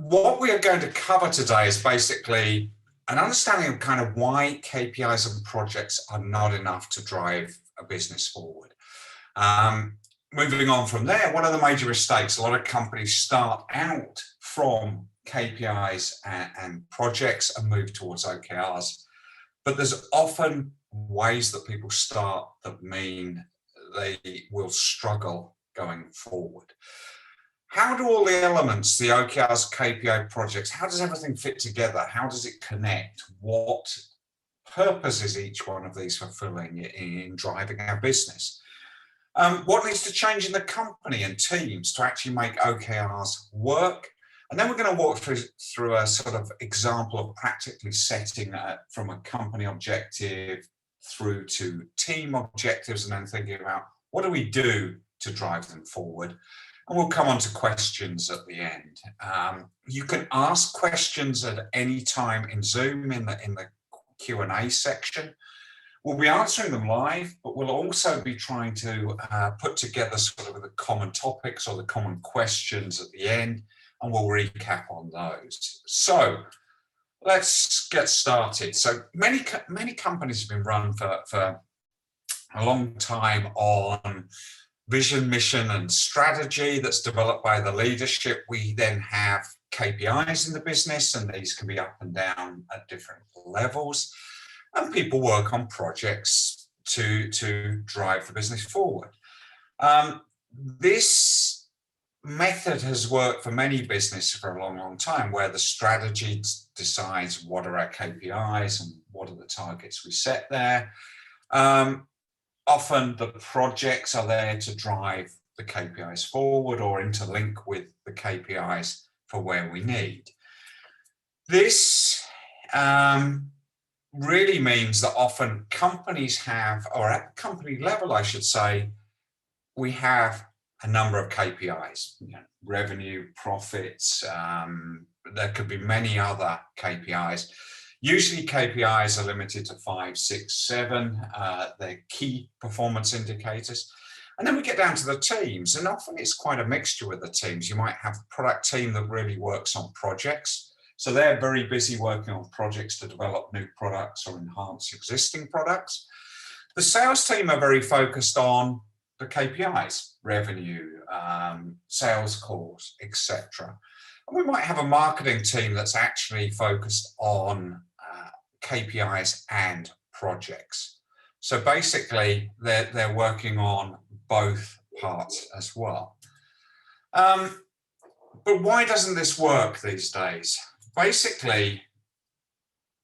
What we are going to cover today is basically an understanding of kind of why KPIs and projects are not enough to drive a business forward. Moving on from there, what are the major mistakes? A lot of companies start out from KPIs and projects and move towards OKRs, but there's often ways that people start that mean they will struggle going forward. How do all the elements, the OKRs, KPI projects, how does everything fit together? How does it connect? What purpose is each one of these fulfilling in driving our business? What needs to change in the company and teams to actually make OKRs work? And then we're going to walk through a sort of example of practically setting from a company objective through to team objectives, and then thinking about what do we do to drive them forward. And we'll come on to questions at the end. You can ask questions at any time in Zoom in the Q&A section. We'll be answering them live, but we'll also be trying to put together sort of the common topics or the common questions at the end, and we'll recap on those. So let's get started. So many companies have been run for a long time on vision, mission, and strategy that's developed by the leadership. We then have KPIs in the business, and these can be up and down at different levels. And people work on projects to drive the business forward. This method has worked for many businesses for a long, long time, where the strategy decides what are our KPIs and what are the targets we set there. Often the projects are there to drive the KPIs forward or interlink with the KPIs for where we need. This really means that often companies have, or at the company level, I should say, we have a number of KPIs, revenue, profits, there could be many other KPIs. Usually KPIs are limited to 5, 6, 7. They're key performance indicators. And then we get down to the teams, and often it's quite a mixture with the teams. You might have a product team that really works on projects. So they're very busy working on projects to develop new products or enhance existing products. The sales team are very focused on the KPIs, revenue, sales calls, etc. And we might have a marketing team that's actually focused on KPIs and projects. So basically, they're working on both parts as well. But why doesn't this work these days? Basically,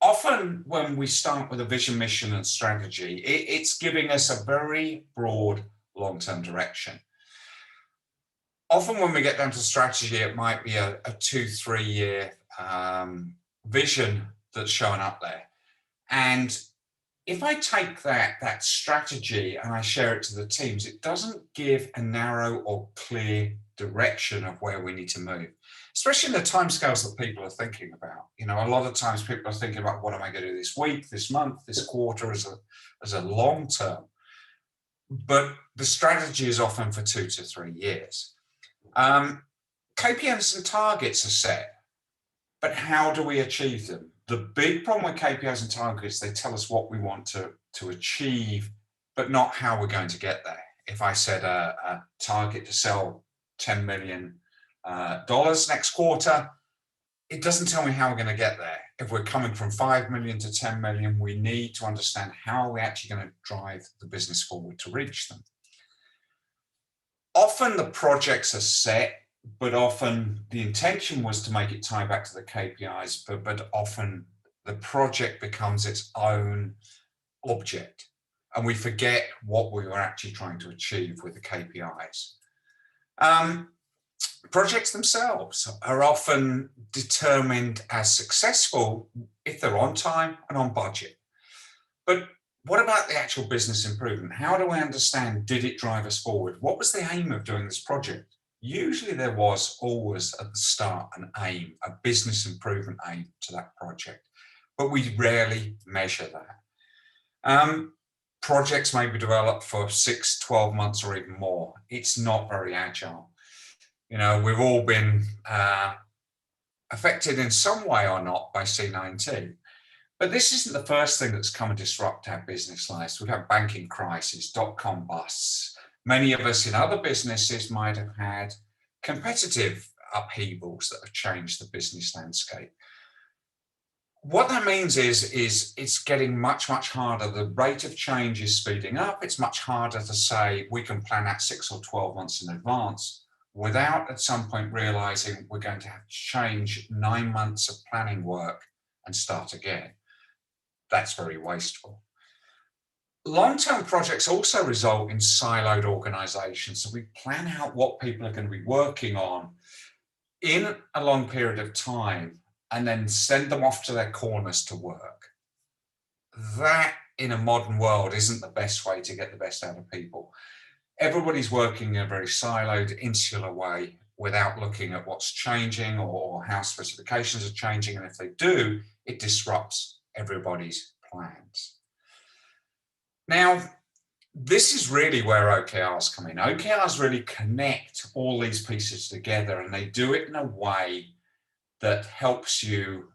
often when we start with a vision, mission, and strategy, it's giving us a very broad long-term direction. Often when we get down to strategy, it might be a 2-3 year vision that's showing up there. And if I take that strategy and I share it to the teams, it doesn't give a narrow or clear direction of where we need to move, especially in the timescales that people are thinking about. A lot of times people are thinking about what am I going to do this week, this month, this quarter as a long term. But the strategy is often for 2 to 3 years. KPIs and targets are set, but how do we achieve them? The big problem with KPIs and targets, they tell us what we want to achieve, but not how we're going to get there. If I set a target to sell $10 million next quarter, it doesn't tell me how we're going to get there. If we're coming from 5 million to 10 million, we need to understand how we're actually going to drive the business forward to reach them. Often the projects are set, but often the intention was to make it tie back to the KPIs, but often the project becomes its own object, and we forget what we were actually trying to achieve with the KPIs. Projects themselves are often determined as successful if they're on time and on budget. But what about the actual business improvement? How do I understand, did it drive us forward? What was the aim of doing this project? Usually there was always at the start an aim, a business improvement aim to that project, but we rarely measure that. Projects may be developed for 6, 12 months or even more. It's not very agile. We've all been affected in some way or not by C-19. But this isn't the first thing that's come and disrupt our business lives. We've had banking crisis, dot-com busts. Many of us in other businesses might have had competitive upheavals that have changed the business landscape. What that means is it's getting much, much harder. The rate of change is speeding up. It's much harder to say we can plan out 6 or 12 months in advance without at some point realizing we're going to have to change 9 months of planning work and start again. That's very wasteful. Long-term projects also result in siloed organizations. So we plan out what people are going to be working on in a long period of time and then send them off to their corners to work. That, in a modern world, isn't the best way to get the best out of people. Everybody's working in a very siloed, insular way without looking at what's changing or how specifications are changing. And if they do, it disrupts everybody's plans. Now, this is really where OKRs come in. OKRs really connect all these pieces together, and they do it in a way that helps you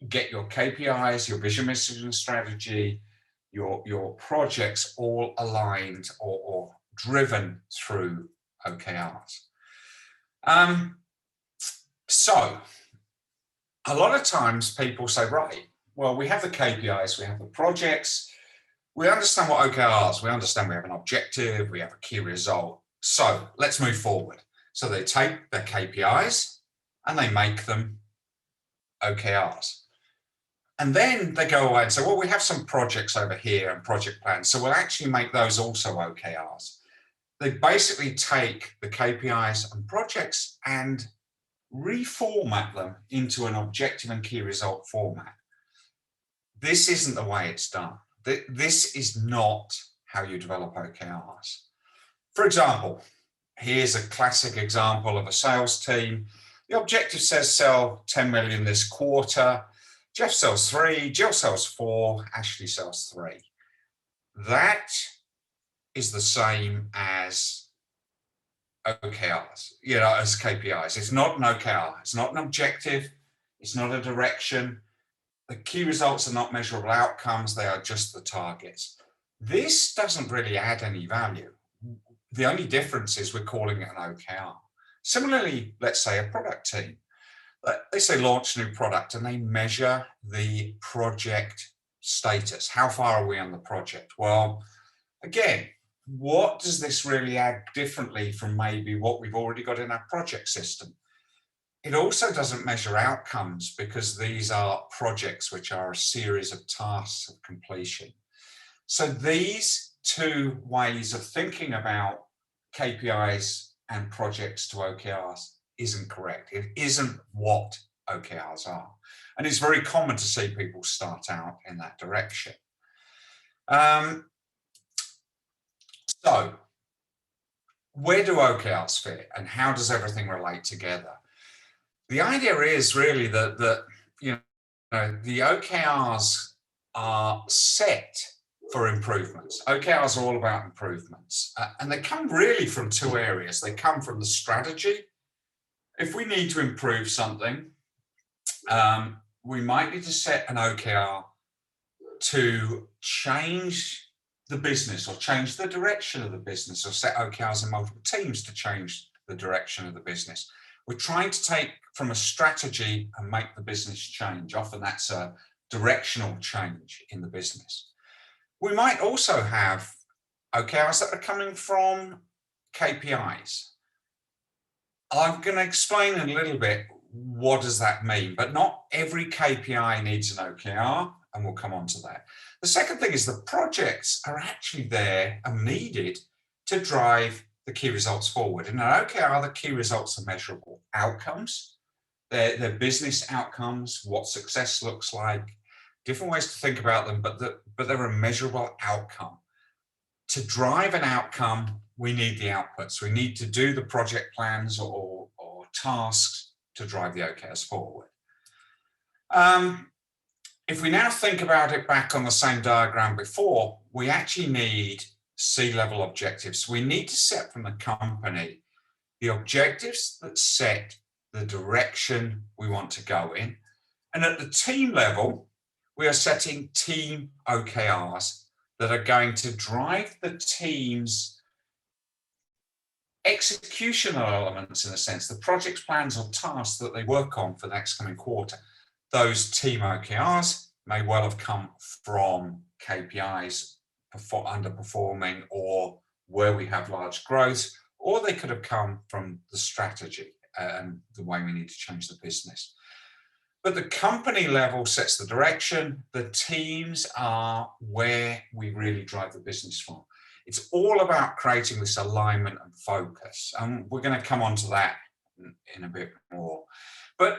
get your KPIs, your vision, mission, strategy, your projects all aligned or driven through OKRs. So a lot of times people say, right, well, we have the KPIs, we have the projects, we understand what OKRs, we understand we have an objective, we have a key result. So let's move forward. So they take their KPIs and they make them OKRs. And then they go away and say, well, we have some projects over here and project plans, so we'll actually make those also OKRs. They basically take the KPIs and projects and reformat them into an objective and key result format. This isn't the way it's done. This is not how you develop OKRs. For example, here's a classic example of a sales team. The objective says sell 10 million this quarter. Jeff sells 3, Jill sells 4, Ashley sells 3. That is the same as OKRs, as KPIs. It's not an OKR. It's not an objective. It's not a direction. The key results are not measurable outcomes. They are just the targets. This doesn't really add any value. The only difference is we're calling it an OKR. Similarly, let's say a product team. They say launch a new product and they measure the project status. How far are we on the project? Well, again, what does this really add differently from maybe what we've already got in our project system? It also doesn't measure outcomes because these are projects which are a series of tasks of completion. So these two ways of thinking about KPIs and projects to OKRs isn't correct. It isn't what OKRs are. And it's very common to see people start out in that direction. So where do OKRs fit and how does everything relate together? The idea is really that the OKRs are set for improvements. OKRs are all about improvements. And they come really from two areas. They come from the strategy. If we need to improve something, we might need to set an OKR to change the business or change the direction of the business, or set OKRs in multiple teams to change the direction of the business. We're trying to take from a strategy and make the business change. Often that's a directional change in the business. We might also have OKRs that are coming from KPIs. I'm going to explain in a little bit what does that mean, but not every KPI needs an OKR, and we'll come on to that. The second thing is the projects are actually there and needed to drive the key results forward. In an OKR, the key results are measurable outcomes. They're business outcomes, what success looks like, different ways to think about them, but they're a measurable outcome. To drive an outcome, we need the outputs. We need to do the project plans or tasks to drive the OKRs forward. If we now think about it back on the same diagram before, we actually need C-level objectives. We need to set from the company the objectives that set the direction we want to go in. And at the team level, we are setting team OKRs that are going to drive the team's executional elements, in a sense, the projects, plans, or tasks that they work on for the next coming quarter. Those team OKRs may well have come from KPIs underperforming or where we have large growth, or they could have come from the strategy and the way we need to change the business. But the company level sets the direction. The teams are where we really drive the business from. It's all about creating this alignment and focus. And we're going to come on to that in a bit more. But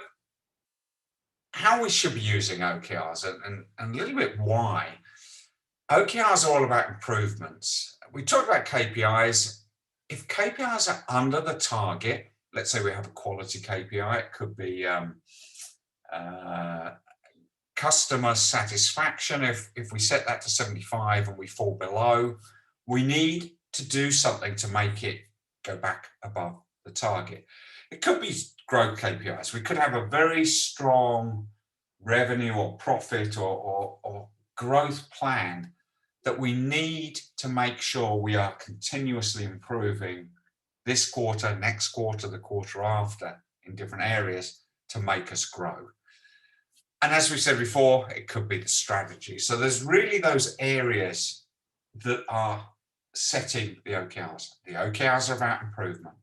how we should be using OKRs and a little bit why. OKRs are all about improvements. We talked about KPIs. If KPIs are under the target, let's say we have a quality KPI, it could be customer satisfaction. If we set that to 75 and we fall below, we need to do something to make it go back above the target. It could be growth KPIs. We could have a very strong revenue or profit or growth plan that we need to make sure we are continuously improving this quarter, next quarter, the quarter after in different areas to make us grow. And as we said before, it could be the strategy. So there's really those areas that are setting the OKRs. The OKRs are about improvement.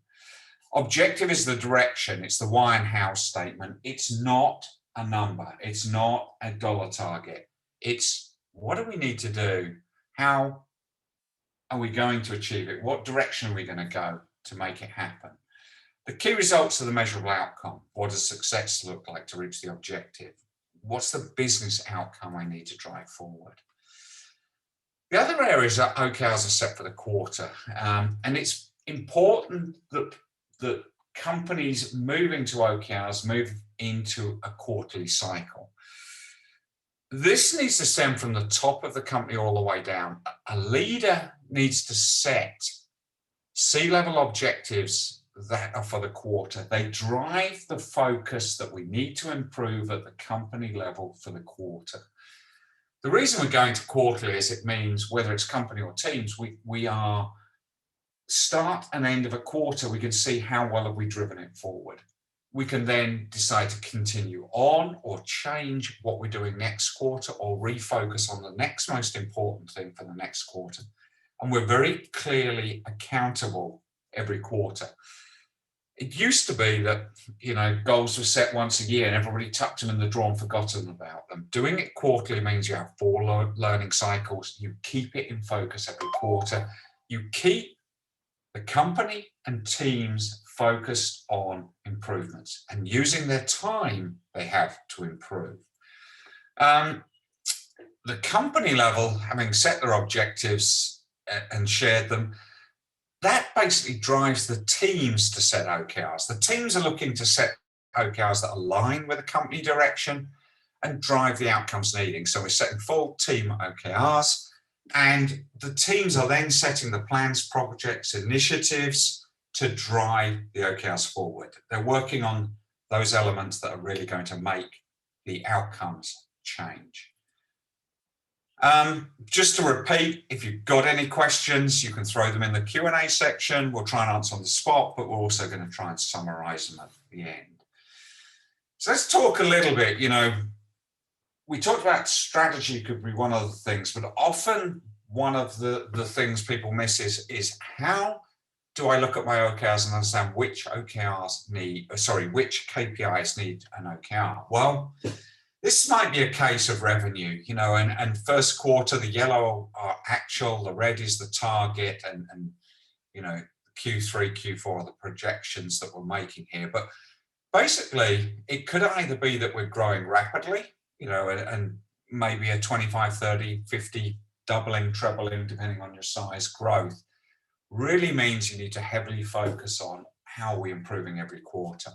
Objective is the direction. It's the why and how statement. It's not a number. It's not a dollar target. It's what do we need to do? How are we going to achieve it? What direction are we going to go to make it happen? The key results are the measurable outcome. What does success look like to reach the objective? What's the business outcome I need to drive forward? The other areas that OKRs are set for the quarter, and it's important that companies moving to OKRs move into a quarterly cycle. This needs to stem from the top of the company all the way down. A leader needs to set C-level objectives that are for the quarter. They drive the focus that we need to improve at the company level for the quarter. The reason we're going to quarterly is it means whether it's company or teams, we are start and end of a quarter, we can see how well have we driven it forward. We can then decide to continue on or change what we're doing next quarter or refocus on the next most important thing for the next quarter. And we're very clearly accountable every quarter. It used to be that, goals were set once a year and everybody tucked them in the drawer and forgotten about them. Doing it quarterly means you have 4 learning cycles. You keep it in focus every quarter. You keep the company and teams focused on improvements and using their time they have to improve. The company level, having set their objectives and shared them, that basically drives the teams to set OKRs. The teams are looking to set OKRs that align with the company direction and drive the outcomes needing. So we're setting full team OKRs, and the teams are then setting the plans, projects, initiatives to drive the OKRs forward. They're working on those elements that are really going to make the outcomes change. Just to repeat, if you've got any questions, you can throw them in the Q&A section. We'll try and answer on the spot, but we're also going to try and summarize them at the end. So let's talk a little bit, we talked about strategy could be one of the things, but often one of the things people miss is how do I look at my OKRs and understand which KPIs need an OKR? Well, this might be a case of revenue, and first quarter, the yellow are actual, the red is the target, and Q3, Q4 are the projections that we're making here. But basically, it could either be that we're growing rapidly, and maybe a 25, 30, 50, doubling, trebling, depending on your size growth, really means you need to heavily focus on how we're improving every quarter.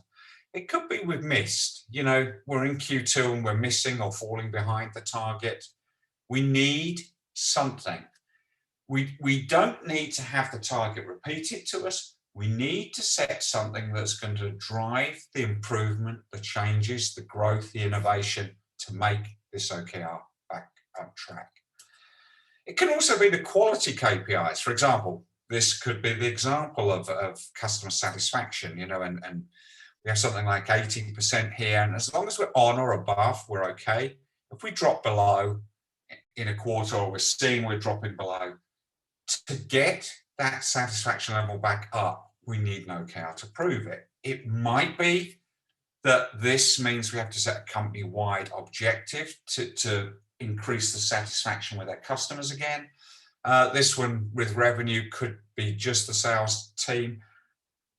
It could be we've missed, we're in Q2 and we're missing or falling behind the target. We need something. We don't need to have the target repeated to us. We need to set something that's going to drive the improvement, the changes, the growth, the innovation to make this OKR back on track. It can also be the quality KPIs. For example, this could be the example of customer satisfaction, and we have something like 80% here. And as long as we're on or above, we're okay. If we drop below in a quarter, or we're seeing we're dropping below, to get that satisfaction level back up, we need an OKR to prove it. It might be that this means we have to set a company-wide objective to increase the satisfaction with our customers again. This one with revenue could be just the sales team,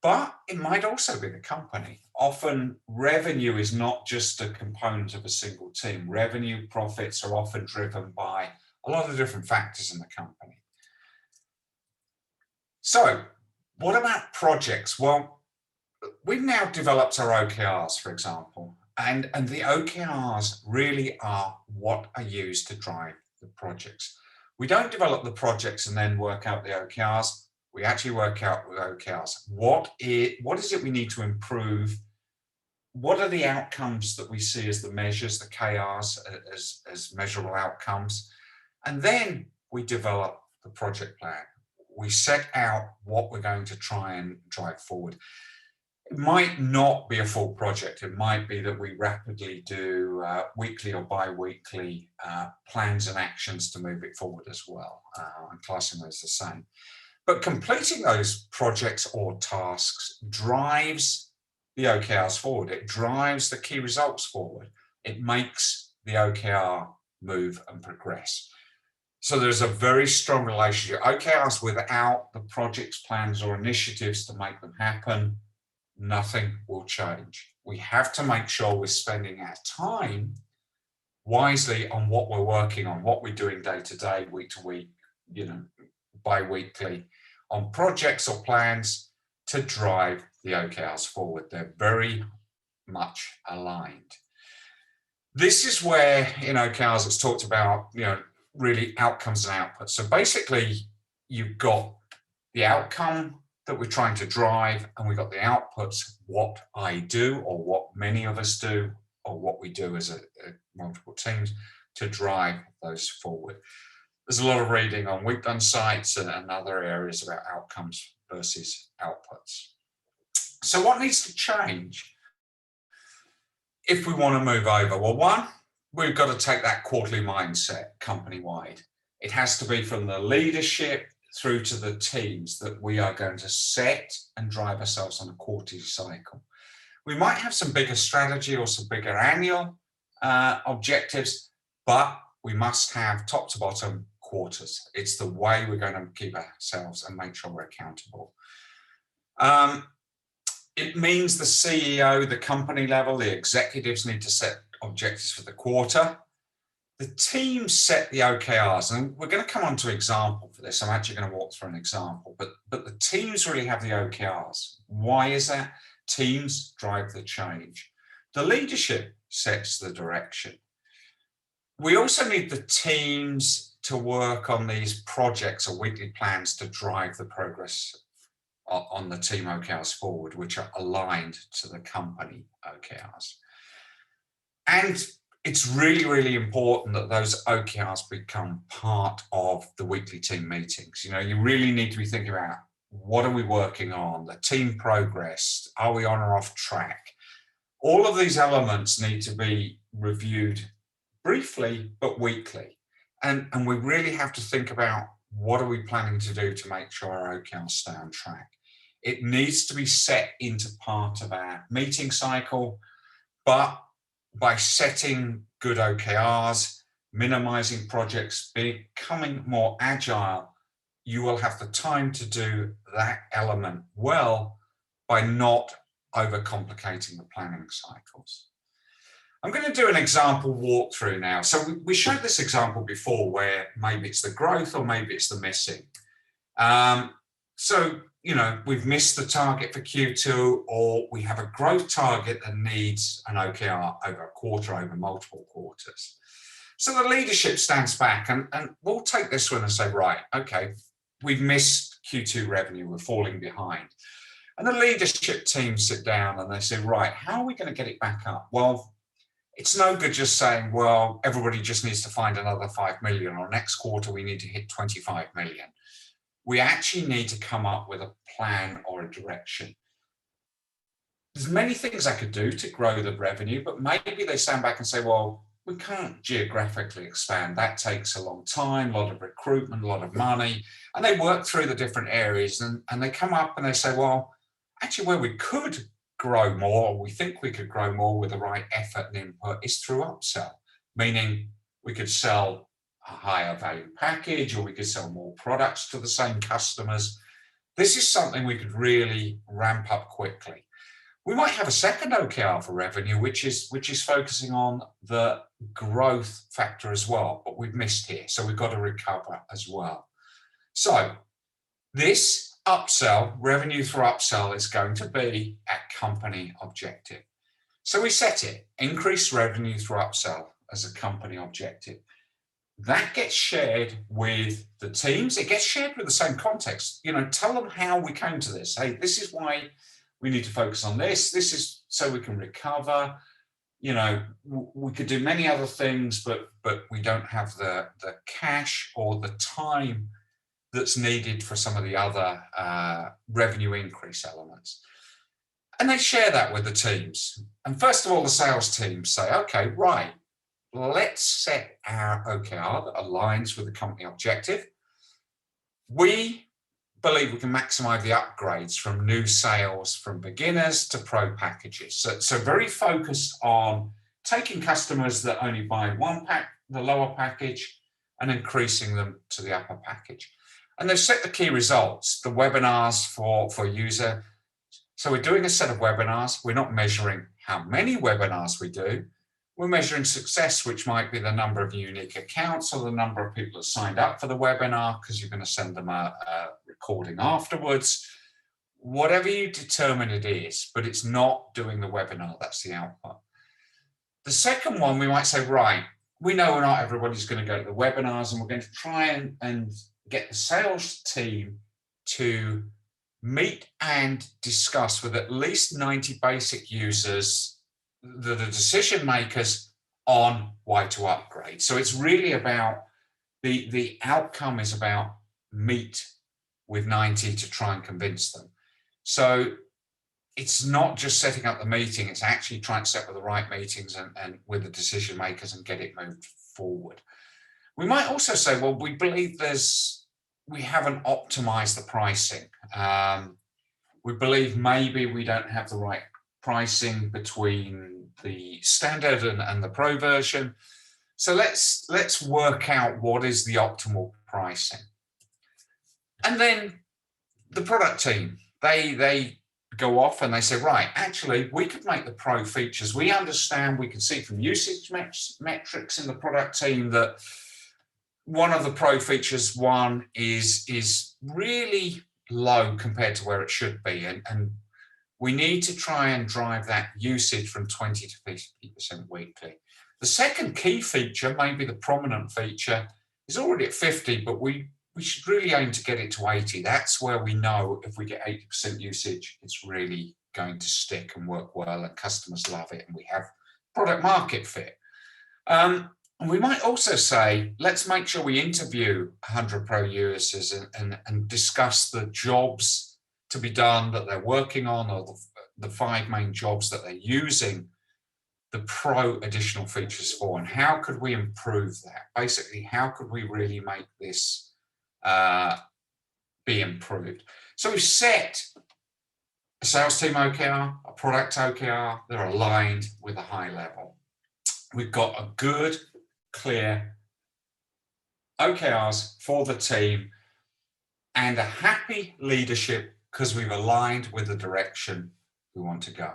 but it might also be the company. Often revenue is not just a component of a single team. Revenue profits are often driven by a lot of different factors in the company. So what about projects? Well, we've now developed our OKRs, for example, and the OKRs really are what are used to drive the projects. We don't develop the projects and then work out the OKRs. We actually work out the OKRs. What is it we need to improve? What are the outcomes that we see as the measures, the KRs, as measurable outcomes? And then we develop the project plan. We set out what we're going to try and drive forward. It might not be a full project. It might be that we rapidly do weekly or bi-weekly plans and actions to move it forward as well. I'm classing those the same. But completing those projects or tasks drives the OKRs forward. It drives the key results forward. It makes the OKR move and progress. So there's a very strong relationship. OKRs without the projects, plans, or initiatives to make them happen, nothing will change. We have to make sure we're spending our time wisely on what we're working on, what we're doing day to day, week to week, bi-weekly, on projects or plans to drive the OKRs forward. They're very much aligned. This is where in OKRs it's talked about, really outcomes and outputs. So basically, you've got the outcome that we're trying to drive, and we've got the outputs, what I do, or what many of us do, or what we do as multiple teams to drive those forward. There's a lot of reading on Weekdone sites and other areas about outcomes versus outputs. So what needs to change if we want to move over? Well, one, we've got to take that quarterly mindset company-wide. It has to be from the leadership through to the teams that we are going to set and drive ourselves on a quarterly cycle. We might have some bigger strategy or some bigger annual objectives, but we must have top to bottom quarters. It's the way we're going to keep ourselves and make sure we're accountable. It means the CEO, the company level, the executives need to set objectives for the quarter. The teams set the OKRs, and we're going to come on to an example for this. I'm actually going to walk through an example, but the teams really have the OKRs. Why is that? Teams drive the change. The leadership sets the direction. We also need the teams to work on these projects or weekly plans to drive the progress on the team OKRs forward, which are aligned to the company OKRs. And it's really, really important that those OKRs become part of the weekly team meetings. You really need to be thinking about, what are we working on? The team progress, are we on or off track? All of these elements need to be reviewed briefly, but weekly. And we really have to think about, what are we planning to do to make sure our OKRs stay on track? It needs to be set into part of our meeting cycle, but by setting good OKRs, minimizing projects, becoming more agile, you will have the time to do that element well by not overcomplicating the planning cycles. I'm going to do an example walkthrough now. So we showed this example before where maybe it's the growth or maybe it's the missing. So, we've missed the target for Q2, or we have a growth target that needs an OKR over a quarter, over multiple quarters. So the leadership stands back and we'll take this one and say, right, okay, we've missed Q2 revenue, we're falling behind. And the leadership team sit down and they say, right, how are we going to get it back up? Well, it's no good just saying, well, everybody just needs to find another 5 million, or next quarter we need to hit 25 million. We actually need to come up with a plan or a direction. There's many things I could do to grow the revenue, but maybe they stand back and say, well, we can't geographically expand. That takes a long time, a lot of recruitment, a lot of money. And they work through the different areas and they come up and they say, well, actually where we could grow more, or we think we could grow more with the right effort and input, is through upsell, meaning we could sell a higher value package, or we could sell more products to the same customers. This is something we could really ramp up quickly. We might have a second OKR for revenue, which is focusing on the growth factor as well, but we've missed here, so we've got to recover as well. So this upsell, revenue through upsell, is going to be a company objective. So we set it, increase revenue through upsell as a company objective. That gets shared with the teams. It gets shared with the same context. Tell them how we came to this. Hey, this is why we need to focus on this. This is so we can recover. We could do many other things, but we don't have the cash or the time that's needed for some of the other revenue increase elements. And they share that with the teams. And first of all, the sales teams say, okay, right, let's set our OKR that aligns with the company objective. We believe we can maximize the upgrades from new sales from beginners to pro packages. So very focused on taking customers that only buy one pack, the lower package, and increasing them to the upper package. And they've set the key results, the webinars for user. So we're doing a set of webinars. We're not measuring how many webinars we do. We're measuring success, which might be the number of unique accounts or the number of people that signed up for the webinar, because you're going to send them a recording afterwards. Whatever you determine it is, but it's not doing the webinar. That's the output. The second one, we might say, right, we know not everybody's going to go to the webinars, and we're going to try and get the sales team to meet and discuss with at least 90 basic users, the decision makers, on why to upgrade. So it's really about the outcome is about meet with 90 to try and convince them. So it's not just setting up the meeting, it's actually trying to set up the right meetings and with the decision makers and get it moved forward. We might also say, well, we believe we haven't optimized the pricing. We believe maybe we don't have the right pricing between the standard and the pro version. So let's work out what is the optimal pricing. And then the product team, they go off and they say, right, actually, we could make the pro features. We understand, we can see from usage metrics in the product team that one of the pro features, is really low compared to where it should be. And we need to try and drive that usage from 20 to 50% weekly. The second key feature, maybe the prominent feature, is already at 50, but we should really aim to get it to 80. That's where we know if we get 80% usage, it's really going to stick and work well, and customers love it, and we have product market fit. And we might also say, let's make sure we interview 100 pro users and discuss the jobs to be done that they're working on, or the 5 main jobs that they're using the pro additional features for, and how could we improve that? Basically, how could we really make this be improved? So we've set a sales team OKR, a product OKR, they're aligned with a high level. We've got a good, clear OKRs for the team and a happy leadership because we've aligned with the direction we want to go.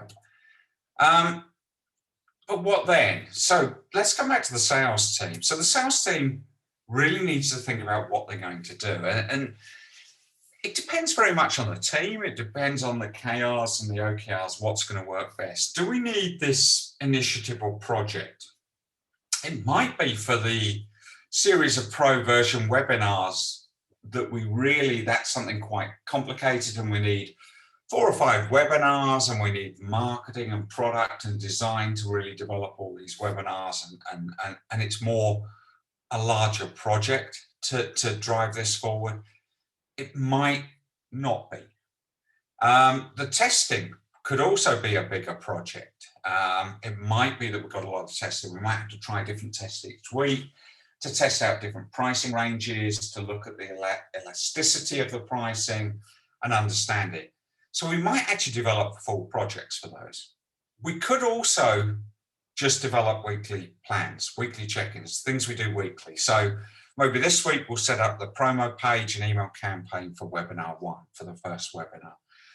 But what then? So let's come back to the sales team. So the sales team really needs to think about what they're going to do. And it depends very much on the team. It depends on the KRs and the OKRs, what's going to work best. Do we need this initiative or project? It might be for the series of pro version webinars that that's something quite complicated, and we need 4 or 5 webinars, and we need marketing and product and design to really develop all these webinars, and it's more a larger project to drive this forward. It might not be. The testing could also be a bigger project. It might be that we've got a lot of testing. We might have to try different tests each week to test out different pricing ranges, to look at the elasticity of the pricing and understand it. So we might actually develop full projects for those. We could also just develop weekly plans, weekly check-ins, things we do weekly. So maybe this week we'll set up the promo page and email campaign for webinar 1, for the first webinar.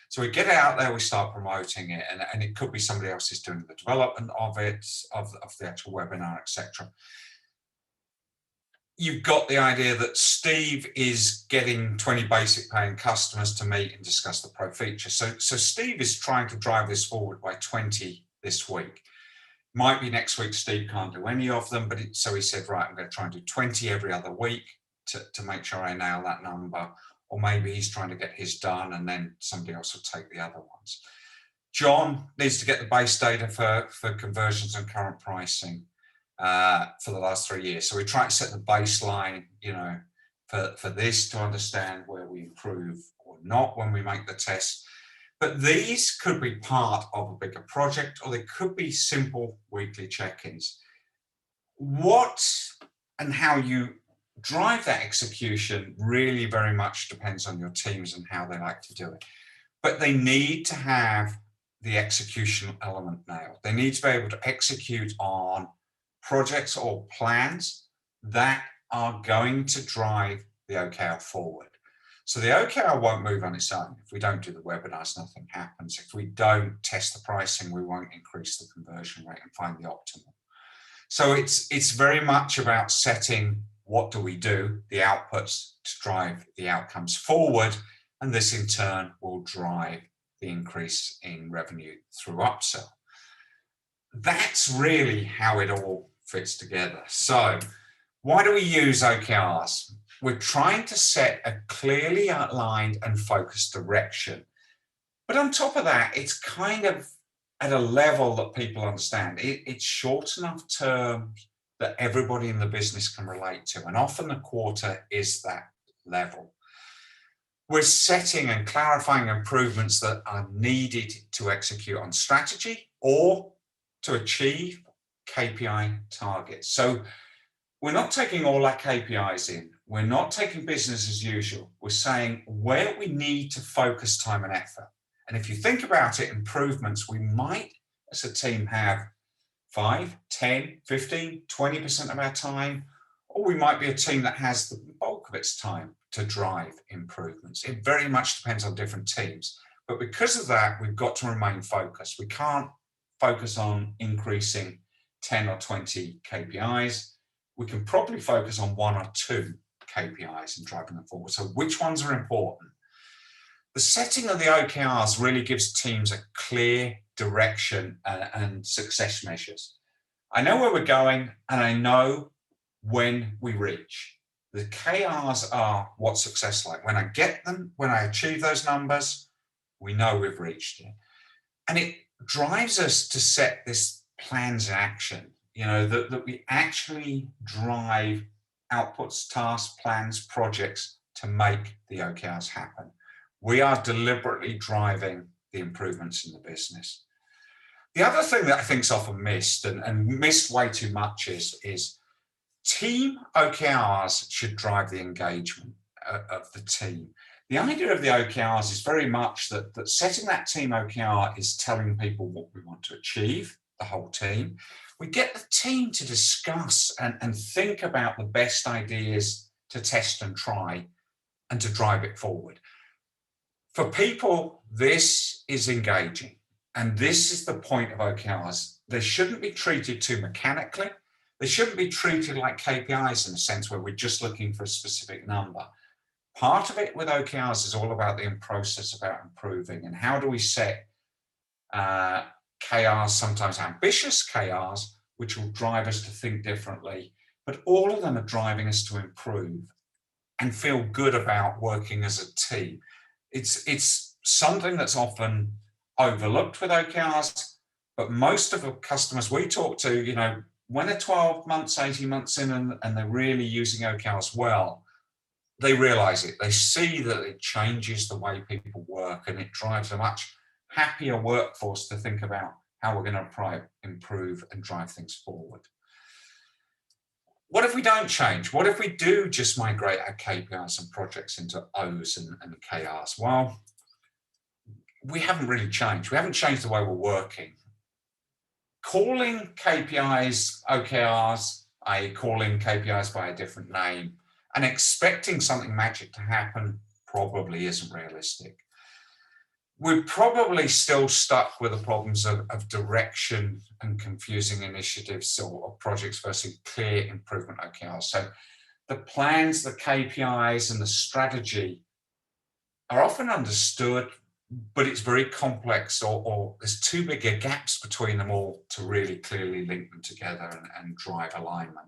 So we get it out there, we start promoting it, and it could be somebody else is doing the development of it, of the actual webinar, etc. You've got the idea that Steve is getting 20 basic paying customers to meet and discuss the pro feature. So Steve is trying to drive this forward by 20 this week. Might be next week Steve can't do any of them, but so he said, right, I'm going to try and do 20 every other week to make sure I nail that number. Or maybe he's trying to get his done and then somebody else will take the other ones. John needs to get the base data for conversions and current pricing for the last 3 years. So we try to set the baseline, for this to understand where we improve or not when we make the test. But these could be part of a bigger project, or they could be simple weekly check-ins. What and how you drive that execution really very much depends on your teams and how they like to do it. But they need to have the execution element nailed. They need to be able to execute on projects or plans that are going to drive the OKR forward. So the OKR won't move on its own. If we don't do the webinars, nothing happens. If we don't test the pricing, we won't increase the conversion rate and find the optimal. So it's very much about setting what do we do, the outputs to drive the outcomes forward, and this in turn will drive the increase in revenue through upsell. That's really how it all fits together. So why do we use OKRs? We're trying to set a clearly outlined and focused direction. But on top of that, it's kind of at a level that people understand. It's short enough terms that everybody in the business can relate to. And often the quarter is that level. We're setting and clarifying improvements that are needed to execute on strategy or to achieve KPI targets. So we're not taking all our KPIs in. We're not taking business as usual. We're saying where we need to focus time and effort. And if you think about it, improvements, we might, as a team, have 5, 10, 15, 20% of our time, or we might be a team that has the bulk of its time to drive improvements. It very much depends on different teams. But because of that, we've got to remain focused. We can't focus on increasing 10 or 20 KPIs. We can probably focus on 1 or 2 KPIs and driving them forward. So which ones are important? The setting of the OKRs really gives teams a clear direction and success measures. I know where we're going and I know when we reach. The KRs are what success like. When I get them, when I achieve those numbers, we know we've reached it. And it drives us to set this plans in action, that we actually drive outputs, tasks, plans, projects to make the OKRs happen. We are deliberately driving the improvements in the business. The other thing that I think is often missed and missed way too much is team OKRs should drive the engagement of the team. The idea of the OKRs is very much that setting that team OKR is telling people what we want to achieve, the whole team. We get the team to discuss and think about the best ideas to test and try and to drive it forward. For people, this is engaging. And this is the point of OKRs. They shouldn't be treated too mechanically. They shouldn't be treated like KPIs in a sense where we're just looking for a specific number. Part of it with OKRs is all about the process, about improving, and how do we set KRs, sometimes ambitious KRs, which will drive us to think differently, but all of them are driving us to improve and feel good about working as a team. It's something that's often overlooked with OKRs, but most of the customers we talk to, you know, when they're 12 months, 18 months in and they're really using OKRs well, they realize it. They see that it changes the way people work and it drives a much happier workforce to think about how we're going to improve and drive things forward. What if we don't change? What if we do just migrate our KPIs and projects into O's and KRs? Well, we haven't really changed. We haven't changed the way we're working. Calling KPIs OKRs, i.e. calling KPIs by a different name, and expecting something magic to happen probably isn't realistic. We're probably still stuck with the problems of direction and confusing initiatives or projects versus clear improvement OKRs. So the plans, the KPIs, and the strategy are often understood, but it's very complex, or there's too big a gaps between them all to really clearly link them together and drive alignment.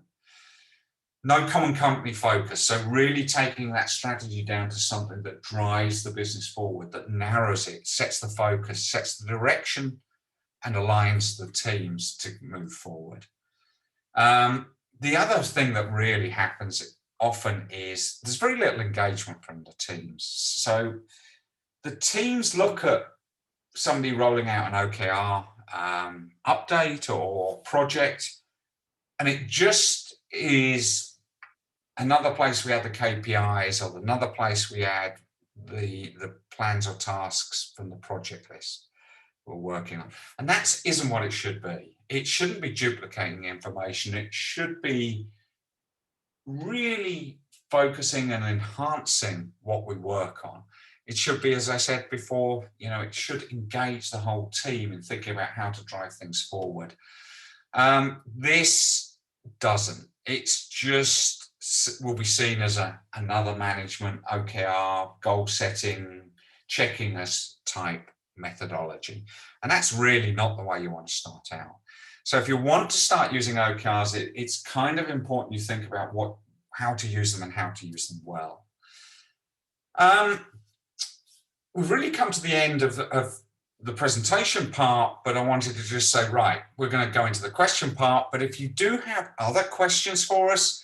No common company focus. So really taking that strategy down to something that drives the business forward, that narrows it, sets the focus, sets the direction, and aligns the teams to move forward. The other thing that really happens often is there's very little engagement from the teams. So the teams look at somebody rolling out an OKR update or project, and it just is another place we add the KPIs, or another place we add the plans or tasks from the project list we're working on. And that isn't what it should be. It shouldn't be duplicating information. It should be really focusing and enhancing what we work on. It should be, as I said before, you know, it should engage the whole team in thinking about how to drive things forward. This doesn't. It's just will be seen as another management OKR, goal setting, checking us type methodology. And that's really not the way you want to start out. So if you want to start using OKRs, it's kind of important you think about how to use them and how to use them well. We've really come to the end of the presentation part, but I wanted to just say, right, we're going to go into the question part. But if you do have other questions for us,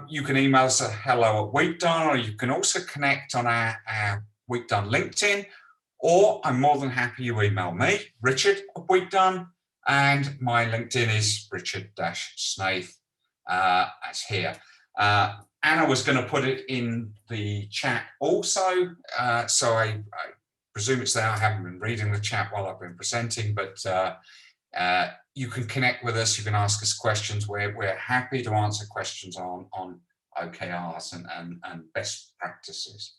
you can email us at hello@Weekdone, or you can also connect on our Weekdone LinkedIn, or I'm more than happy you email me, Richard@Weekdone, and my LinkedIn is Richard-Snaith, as here. Anna was going to put it in the chat also, so I presume it's there. I haven't been reading the chat while I've been presenting, but you can connect with us. You can ask us questions. We're happy to answer questions on OKRs and best practices.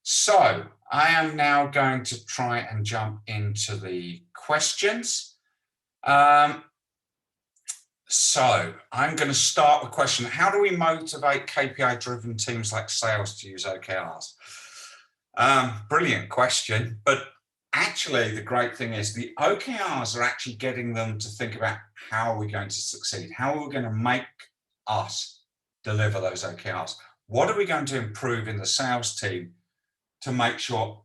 So I am now going to try and jump into the questions. So I'm going to start with a question. How do we motivate KPI-driven teams like sales to use OKRs? Brilliant question, but actually the great thing is the OKRs are actually getting them to think about how are we going to succeed? How are we going to make us deliver those OKRs? What are we going to improve in the sales team to make sure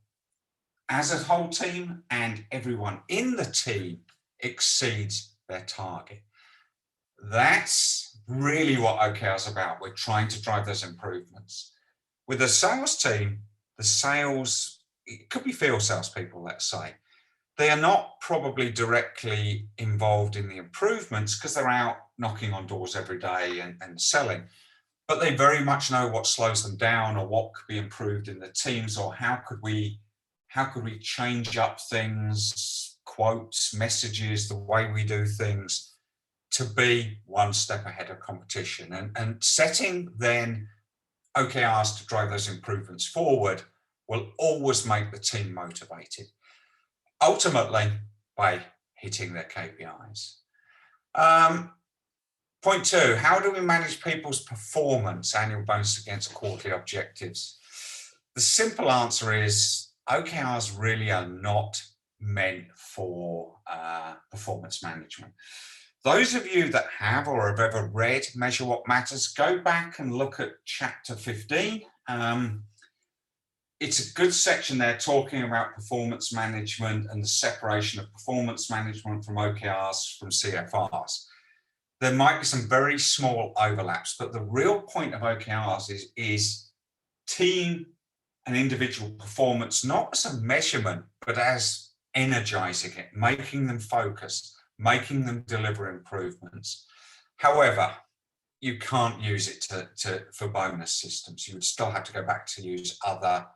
as a whole team and everyone in the team exceeds their target? That's really what OKRs are about. We're trying to drive those improvements. With the sales team, it could be field salespeople, let's say. They are not probably directly involved in the improvements because they're out knocking on doors every day and selling, but they very much know what slows them down or what could be improved in the teams, or how could we change up things, quotes, messages, the way we do things to be one step ahead of competition, and setting then OKRs to drive those improvements forward will always make the team motivated, ultimately by hitting their KPIs. Point 2, how do we manage people's performance, annual bonus against quarterly objectives? The simple answer is OKRs really are not meant for performance management. Those of you that have or have ever read Measure What Matters, go back and look at chapter 15. it's a good section there talking about performance management and the separation of performance management from OKRs from CFRs. There might be some very small overlaps, but the real point of OKRs is team and individual performance, not as a measurement, but as energizing it, making them focus, making them deliver improvements. However, you can't use it for bonus systems. You would still have to go back to use other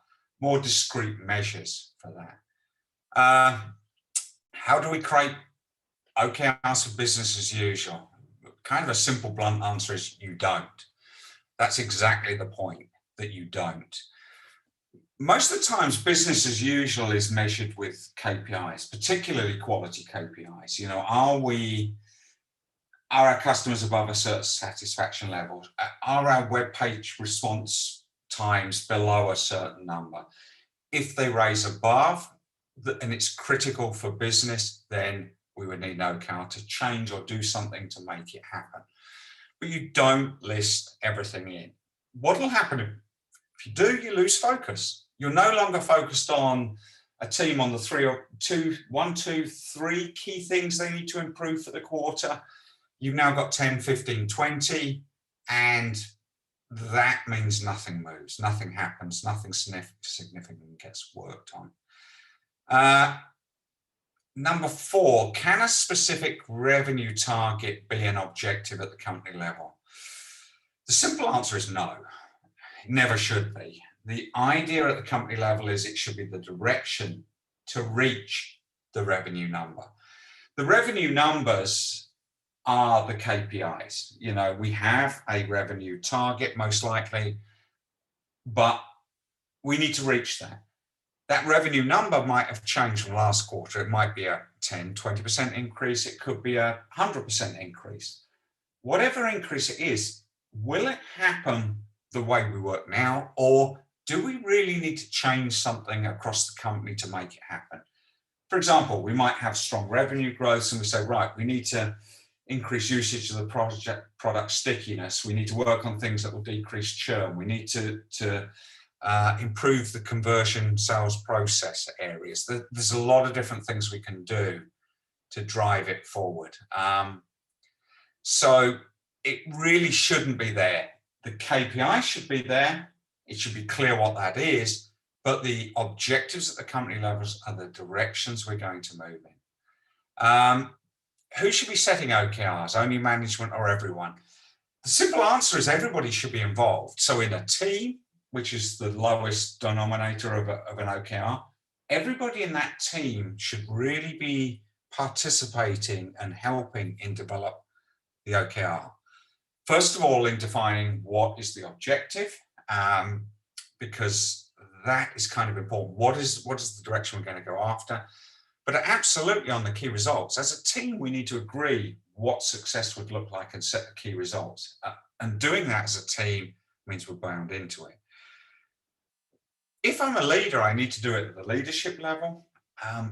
more discrete measures for that. How do we create OKRs for business as usual? Kind of a simple, blunt answer is you don't. That's exactly the point, that you don't. Most of the times, business as usual is measured with KPIs, particularly quality KPIs. You know, are our customers above a certain satisfaction level? Are our web page response times below a certain number? If they raise above, and it's critical for business, then we would need an OKR to change or do something to make it happen. But you don't list everything in. What will happen if you do? You lose focus. You're no longer focused on a team on the one, two, three key things they need to improve for the quarter. You've now got 10, 15, 20, and that means nothing moves, nothing happens, nothing significant gets worked on. Number 4, can a specific revenue target be an objective at the company level? The simple answer is no, it never should be. The idea at the company level is it should be the direction to reach the revenue number. The revenue numbers are the KPIs. You know, we have a revenue target most likely, but we need to reach that. That revenue number might have changed from last quarter. It might be a 10, 20% increase. It could be a 100% increase. Whatever increase it is, will it happen the way we work now, or do we really need to change something across the company to make it happen? For example, we might have strong revenue growth and we say, right, we need to increase usage of the product stickiness. We need to work on things that will decrease churn. We need to improve the conversion sales process areas. There's a lot of different things we can do to drive it forward. So it really shouldn't be there. The KPI should be there. It should be clear what that is, but the objectives at the company levels are the directions we're going to move in. Who should be setting OKRs? Only management or everyone? The simple answer is everybody should be involved. So in a team, which is the lowest denominator of an OKR, everybody in that team should really be participating and helping in develop the OKR. First of all, in defining what is the objective, because that is kind of important. What is the direction we're going to go after? But absolutely on the key results. As a team, we need to agree what success would look like and set the key results. And doing that as a team means we're bound into it. If I'm a leader, I need to do it at the leadership level.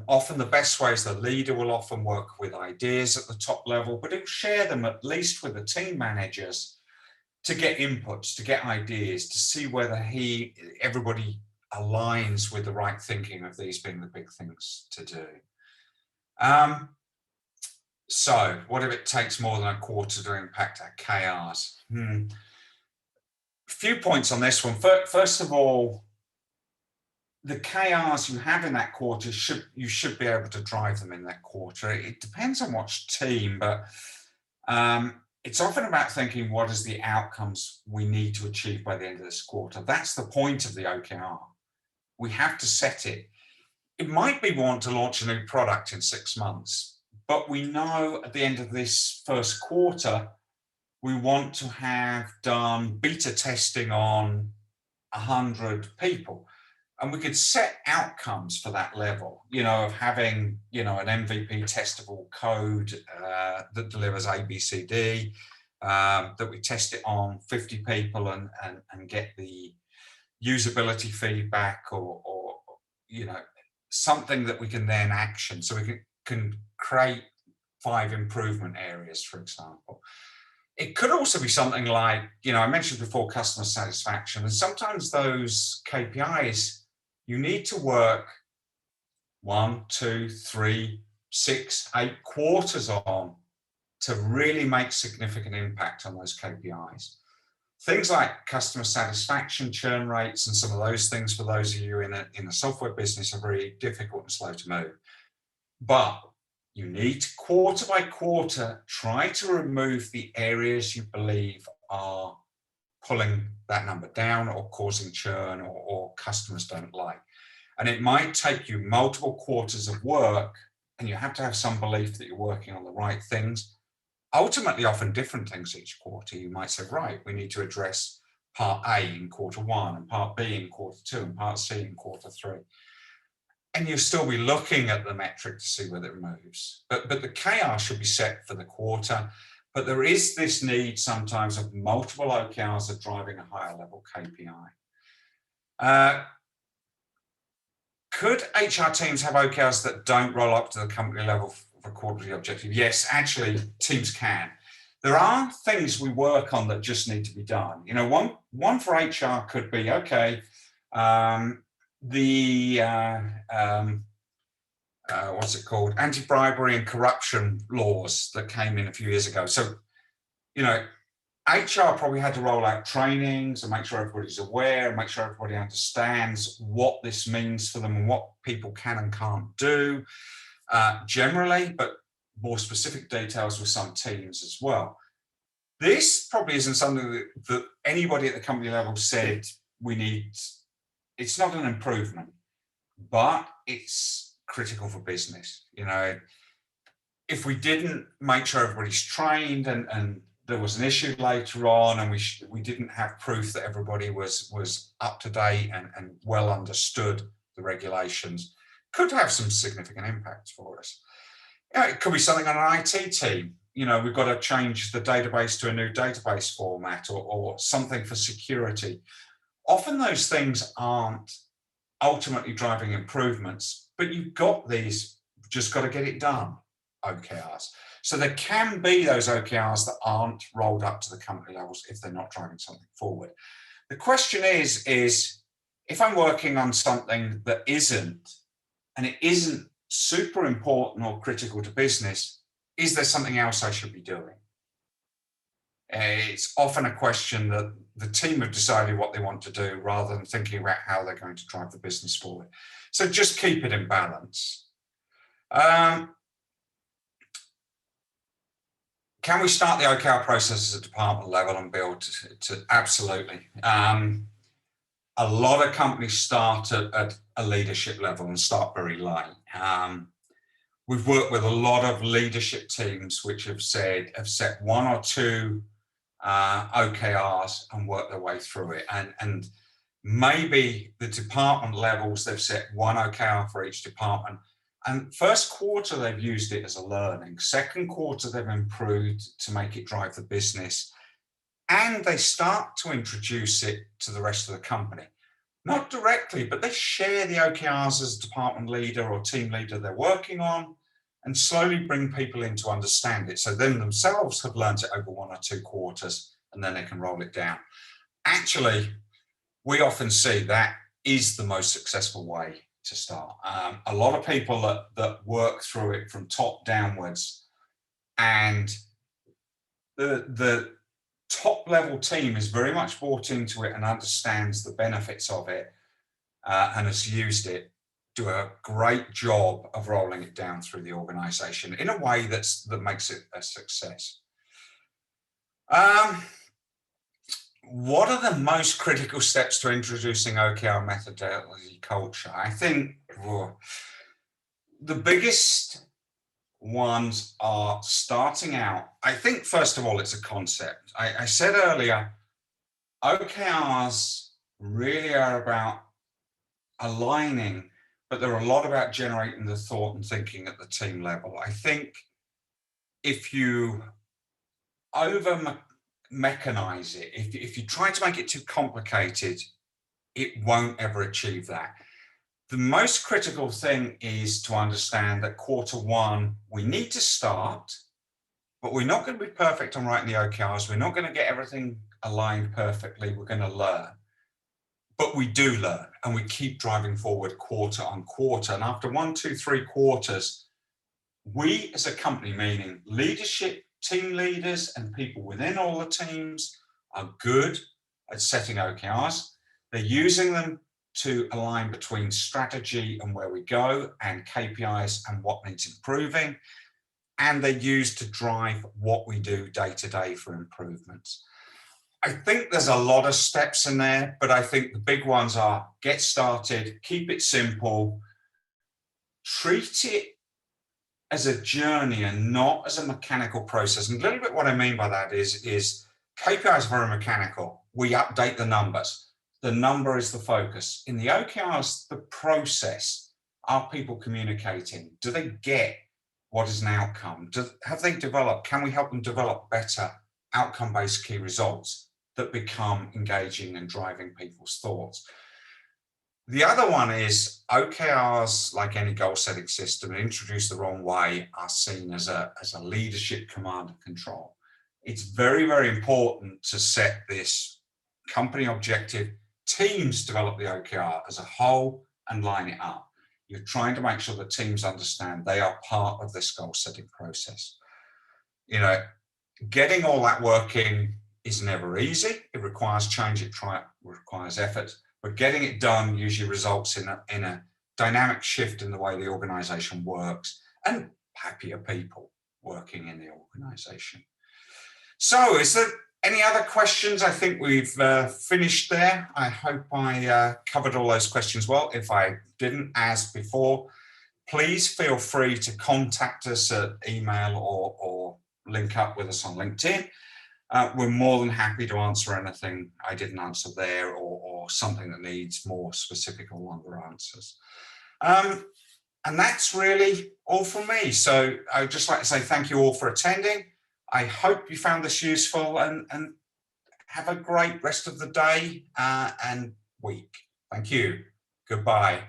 Often the best way is the leader will often work with ideas at the top level, but he'll share them at least with the team managers to get inputs, to get ideas, to see whether everybody aligns with the right thinking of these being the big things to do. So what if it takes more than a quarter to impact our KRs? A few points on this one. First of all, the KRs you have in that quarter, you should be able to drive them in that quarter. It depends on which team, but it's often about thinking, what is the outcomes we need to achieve by the end of this quarter? That's the point of the OKR. We have to set it. It might be we want to launch a new product in 6 months, but we know at the end of this first quarter, we want to have done beta testing on 100 people. And we could set outcomes for that level, of having, an MVP testable code that delivers ABCD, that we test it on 50 people and get the usability feedback or something that we can then action. So we can create 5 improvement areas, for example. It could also be something like, I mentioned before customer satisfaction, and sometimes those KPIs you need to work 1, 2, 3, 6, 8 quarters on to really make significant impact on those KPIs. Things like customer satisfaction, churn rates, and some of those things for those of you in a software business are very difficult and slow to move. But you need to, quarter by quarter, try to remove the areas you believe are pulling that number down or causing churn or customers don't like. And it might take you multiple quarters of work, and you have to have some belief that you're working on the right things. Ultimately, often different things each quarter. You might say, right, we need to address part A in quarter 1 and part B in quarter 2 and part C in quarter 3. And you'll still be looking at the metric to see whether it moves. But the KR should be set for the quarter. But there is this need sometimes of multiple OKRs are driving a higher level KPI. Could HR teams have OKRs that don't roll up to the company level for quarterly objective? Yes, actually, teams can. There are things we work on that just need to be done. You know, one for HR could be, okay, what's it called? Anti-bribery and corruption laws that came in a few years ago. So, you know, HR probably had to roll out trainings and make sure everybody's aware and make sure everybody understands what this means for them and what people can and can't do generally, but more specific details with some teams as well. This probably isn't something that anybody at the company level said we need. It's not an improvement, but it's critical for business. You know, if we didn't make sure everybody's trained and there was an issue later on and we didn't have proof that everybody was up to date and well understood the regulations, could have some significant impacts for us. You know, it could be something on an IT team. You know, we've got to change the database to a new database format or something for security. Often those things aren't ultimately driving improvements, but you've got these, just got to get it done, OKRs. So there can be those OKRs that aren't rolled up to the company levels if they're not driving something forward. The question is if I'm working on something that isn't, and it isn't super important or critical to business, is there something else I should be doing? It's often a question that the team have decided what they want to do rather than thinking about how they're going to drive the business forward. So just keep it in balance. Can we start the OKR process at a department level and build to absolutely. A lot of companies start at a leadership level and start very late. We've worked with a lot of leadership teams which have set 1 or 2 OKRs and worked their way through it. And maybe the department levels, they've set 1 OKR for each department. And first quarter, they've used it as a learning. Second quarter, they've improved to make it drive the business. And they start to introduce it to the rest of the company. Not directly, but they share the OKRs as a department leader or team leader they're working on and slowly bring people in to understand it. So then themselves have learned it over 1 or 2 quarters and then they can roll it down. Actually, we often see that is the most successful way to start. A lot of people that work through it from top downwards, and the top level team is very much bought into it and understands the benefits of it and has used it, do a great job of rolling it down through the organization in a way that makes it a success. What are the most critical steps to introducing OKR methodology culture? I think the biggest ones are starting out. I think, first of all, it's a concept. I said earlier, OKRs really are about aligning, but they're a lot about generating the thought and thinking at the team level. I think if you over-mechanize it, if you try to make it too complicated, it won't ever achieve that. The most critical thing is to understand that quarter 1, we need to start, but we're not going to be perfect on writing the OKRs. We're not going to get everything aligned perfectly. We're going to learn. But we do learn, and we keep driving forward quarter on quarter. And after 1, 2, 3 quarters, we as a company, meaning leadership, team leaders, and people within all the teams, are good at setting OKRs. They're using them to align between strategy and where we go, and KPIs and what needs improving. And they're used to drive what we do day to day for improvements. I think there's a lot of steps in there, but I think the big ones are get started, keep it simple, treat it as a journey and not as a mechanical process. And a little bit what I mean by that is KPIs are very mechanical. We update the numbers. The number is the focus. In the OKRs, the process. Are people communicating? Do they get what is an outcome? Have they developed? Can we help them develop better outcome-based key results that become engaging and driving people's thoughts? The other one is OKRs, like any goal-setting system, introduced the wrong way, are seen as a leadership command and control. It's very, very important to set this company objective. Teams develop the OKR as a whole and line it up. You're trying to make sure that teams understand they are part of this goal-setting process. You know, getting all that working is never easy. It requires change, it requires effort, but getting it done usually results in a dynamic shift in the way the organization works and happier people working in the organization. So is there any other questions? I think we've finished there. I hope I covered all those questions well. If I didn't, as before, please feel free to contact us at email or link up with us on LinkedIn. We're more than happy to answer anything I didn't answer there, or something that needs more specific or longer answers. And that's really all from me. So I'd just like to say thank you all for attending. I hope you found this useful, and have a great rest of the day and week. Thank you. Goodbye.